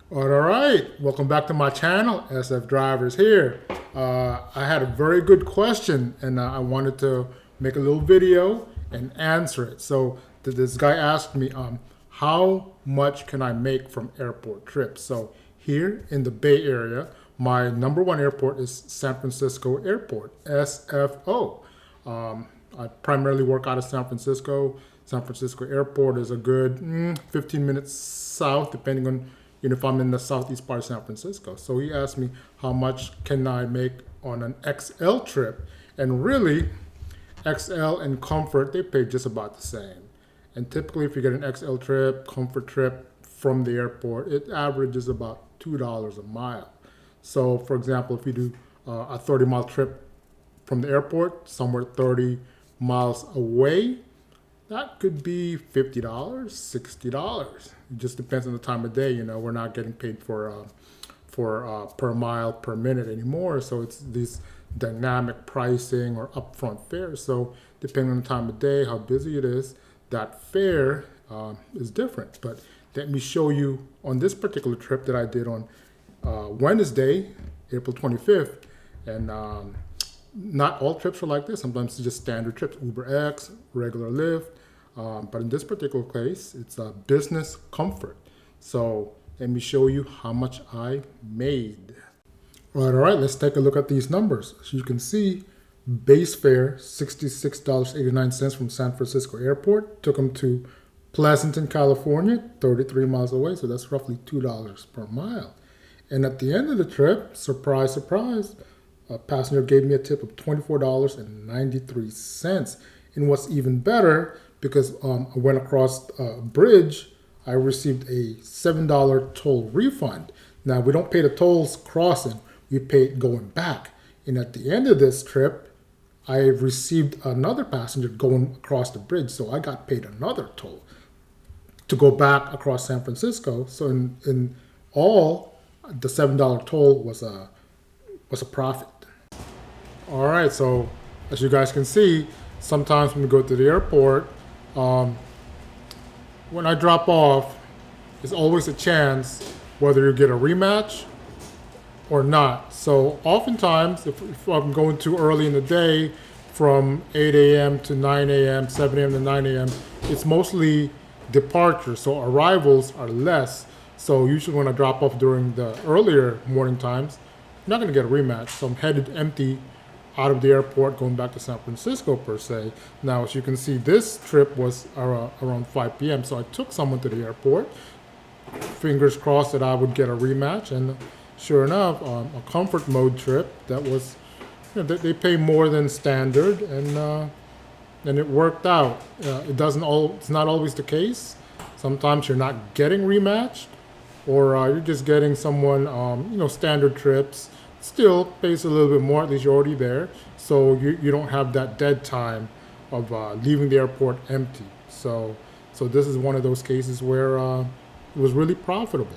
All right, welcome back to my channel. SF Drivers here. I had a very good question and I wanted to make a little video and answer it. So this guy asked me, how much can I make from airport trips? So here in the Bay Area, my number one airport is San Francisco Airport, SFO. I primarily work out of San Francisco. San Francisco Airport is a good 15 minutes south, depending on if I'm in the southeast part of San Francisco. So he asked me how much can I make on an XL trip, and really, XL and Comfort they pay just about the same. And typically, if you get an XL trip, Comfort trip from the airport, it averages about $2 a mile. So, for example, if you do a 30-mile trip from the airport, somewhere 30 miles away, that could be $50, $60. It just depends on the time of day. We're not getting paid for per mile per minute anymore. So it's these dynamic pricing or upfront fares. So depending on the time of day, how busy it is, that fare is different. But let me show you on this particular trip that I did on Wednesday, April 25th, and not all trips are like this. Sometimes it's just standard trips, Uber X, regular Lyft. But in this particular case, it's a business comfort. So let me show you how much I made. All right, let's take a look at these numbers. As you can see, base fare, $66.89 from San Francisco Airport. Took them to Pleasanton, California, 33 miles away. So that's roughly $2 per mile. And at the end of the trip, surprise, surprise, a passenger gave me a tip of $24.93. And what's even better, because I went across a bridge, I received a $7 toll refund. Now, we don't pay the tolls crossing, we pay it going back. And at the end of this trip, I received another passenger going across the bridge, so I got paid another toll to go back across San Francisco. So in all, the $7 toll was a profit. All right, so as you guys can see, sometimes when we go to the airport, when I drop off, there's always a chance whether you get a rematch or not. So oftentimes, if I'm going too early in the day, from 8 a.m. to 9 a.m., 7 a.m. to 9 a.m., it's mostly departures, so arrivals are less. So usually when I drop off during the earlier morning times, I'm not going to get a rematch. So I'm headed empty out of the airport going back to San Francisco per se. Now, as you can see, this trip was around 5 p.m. So I took someone to the airport, fingers crossed that I would get a rematch. And sure enough, a comfort mode trip that was, they pay more than standard, and it worked out. It's not always the case. Sometimes you're not getting rematched, or you're just getting someone, standard trips. Still pays a little bit more, at least you're already there. So you don't have that dead time of leaving the airport empty. So this is one of those cases where it was really profitable.